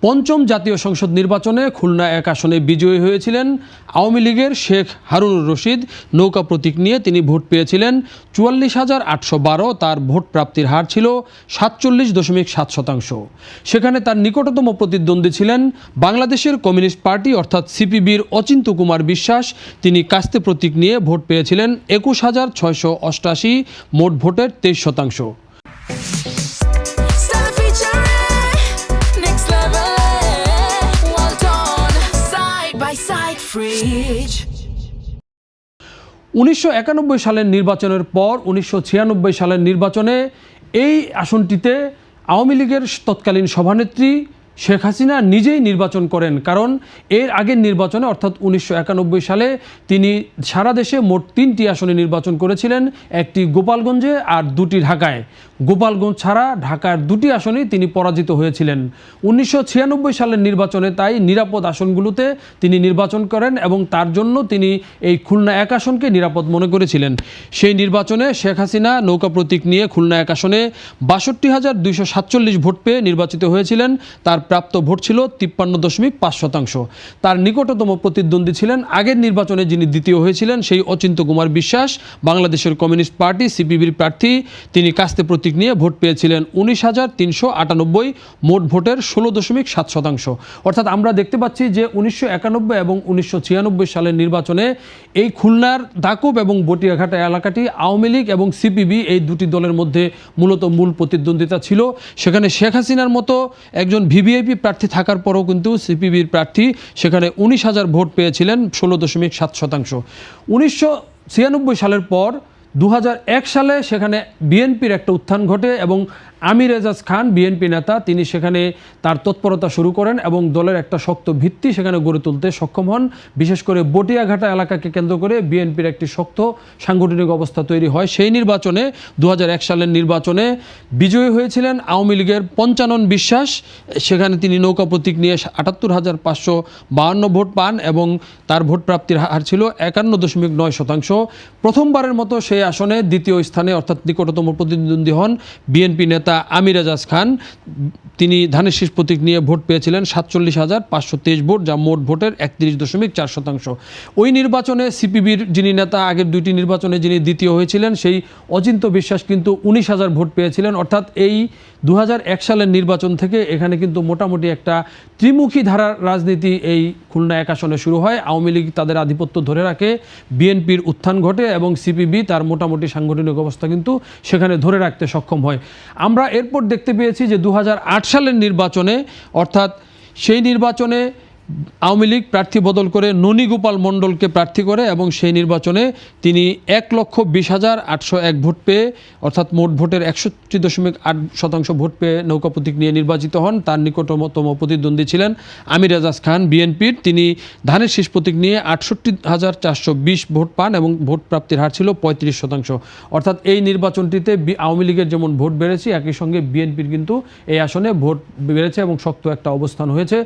পঞ্চম জাতীয় সংসদ নির্বাচনে খুলনা এক আসনে বিজয়ী হয়েছিলেন আওয়ামী লীগের শেখ হারুনুর রশিদ। নৌকা প্রতীক নিয়ে তিনি ভোট পেয়েছিলেন ৪৪,৮১২। তার ভোট প্রাপ্তির হার ছিল ৪৭.৭%। সেখানে তার নিকটতম প্রতিদ্বন্দ্বী ছিলেন বাংলাদেশের কমিউনিস্ট পার্টি অর্থাৎ সিপিবির অচিন্ত্য কুমার বিশ্বাস। তিনি কাস্তে প্রতীক নিয়ে ভোট পেয়েছিলেন ২১,৬৮৮, মোট ভোটের ২৩%। Fridge. ১৯৯১ সালের নির্বাচনের পর ১৯৯৬ সালের নির্বাচনে এই আসনটিতে আওয়ামী লীগের তৎকালীন সভানেত্রী শেখ হাসিনা নিজেই নির্বাচন করেন। কারণ এর আগের নির্বাচনে অর্থাৎ ১৯৯১ সালে তিনি সারা দেশে মোট ৩টি আসনে নির্বাচন করেছিলেন, একটি গোপালগঞ্জে আর 2টি ঢাকায়। গোপালগঞ্জ ছাড়া ঢাকার 2টি আসনেই তিনি পরাজিত হয়েছিলেন। ১৯৯৬ সালের নির্বাচনে তাই নিরাপদ আসনগুলোতে তিনি নির্বাচন করেন এবং তার জন্য তিনি এই খুলনা এক আসনকে নিরাপদ মনে করেছিলেন। সেই নির্বাচনে শেখ হাসিনা নৌকা প্রতীক নিয়ে খুলনা এক আসনে ৬২,২৪৭ ভোট পেয়ে নির্বাচিত হয়েছিলেন। তার প্রাপ্ত ভোট ছিল ৫৩.৫%। তার নিকটতম প্রতিদ্বন্দ্বী ছিলেন আগের নির্বাচনে যিনি দ্বিতীয় হয়েছিলেন সেই অচিন্ত্য কুমার বিশ্বাস, বাংলাদেশের কমিউনিস্ট পার্টি সিপিবির প্রার্থী। তিনি কাস্তে প্রতীক নিয়ে ভোট পেয়েছিলেন ১৯,৩৯৮, মোট ভোটের ১৬.৭%। অর্থাৎ আমরা দেখতে পাচ্ছি যে ১৯৯১ এবং ১৯৯৬ সালের নির্বাচনে এই খুলনার দাকুব এবং বটিয়াঘাটা এলাকাটি আওয়ামী লীগ এবং সিপিবি এই দুটি দলের মধ্যে মূলত মূল প্রতিদ্বন্দ্বিতা ছিল। সেখানে শেখ হাসিনার মতো একজন ভিভিআইপি প্রার্থী থাকার পরও কিন্তু সিপিবির প্রার্থী সেখানে ১৯,০০০ ভোট পেয়েছিলেন ১৬.৭%। ১৯৯৬ সালের পর ২০০১ সালে সেখানে বিএনপির একটা উত্থান ঘটে এবং আমির এজাজ খান বিএনপি নেতা তিনি সেখানে তার তৎপরতা শুরু করেন এবং দলের একটা শক্ত ভিত্তি সেখানে গড়ে তুলতে সক্ষম হন। বিশেষ করে বটিয়াঘাটা এলাকাকে কেন্দ্র করে বিএনপির একটি শক্ত সাংগঠনিক অবস্থা তৈরি হয়। সেই নির্বাচনে ২০০১ সালের নির্বাচনে বিজয়ী হয়েছিলেন আওয়ামী লীগের পঞ্চানন বিশ্বাস। সেখানে তিনি নৌকা প্রতীক নিয়ে ৭৮,৫৫২ ভোট পান এবং তার ভোট প্রাপ্তির হার ছিল ৫১.৯%। প্রথমবারের মতো সেই আসনে দ্বিতীয় স্থানে অর্থাৎ নিকটতম প্রতিদ্বন্দ্বী হন বিএনপি নেতা আমির এজাজ খান। তিনি ধানের শীষ প্রতীক নিয়ে ভোট পেয়েছিলেন ৪৭,৫২৩ ভোট, যা মোট ভোটের ৩১.৪%। ওই নির্বাচনে সিপিবির যিনি নেতা আগের 2টি নির্বাচনে যিনি দ্বিতীয় হয়েছিলেন সেই অচিন্ত্য বিশ্বাস কিন্তু ১৯,০০০ ভোট পেয়েছিলেন। অর্থাৎ এই ২০০১ সালের নির্বাচন থেকে এখানে কিন্তু মোটামুটি একটা ত্রিমুখী ধারার রাজনীতি এই খুলনা এক আসনে শুরু হয়। আওয়ামী লীগ তাদের আধিপত্য ধরে রাখে, বিএনপির উত্থান ঘটে এবং সিপিবি তার মোটামুটি সাংগঠনিক অবস্থা কিন্তু সেখানে ধরে রাখতে সক্ষম হয়। আমরা এরপর দেখতে পেয়েছি যে ২০০৮ সালের নির্বাচনে অর্থাৎ সেই নির্বাচনে আওয়ামী লীগ প্রার্থী বদল করে ননী গোপাল মণ্ডলকে প্রার্থী করে এবং সেই নির্বাচনে তিনি ১,২০,৮০১ ভোট পেয়ে অর্থাৎ মোট ভোটের ৬১.৮% ভোট পেয়ে নৌকা প্রতীক নিয়ে নির্বাচিত হন। তার নিকটতম প্রতিদ্বন্দ্বী ছিলেন আমির এজাজ খান বিএনপির। তিনি ধানের শীষ প্রতীক নিয়ে ৬৮,৪২০ ভোট পান এবং ভোট প্রাপ্তির হার ছিল ৩৫%। অর্থাৎ এই নির্বাচনটিতে আওয়ামী লীগের যেমন ভোট বেড়েছে একই সঙ্গে বিএনপির কিন্তু এই আসনে ভোট বেড়েছে এবং শক্ত একটা অবস্থান হয়েছে।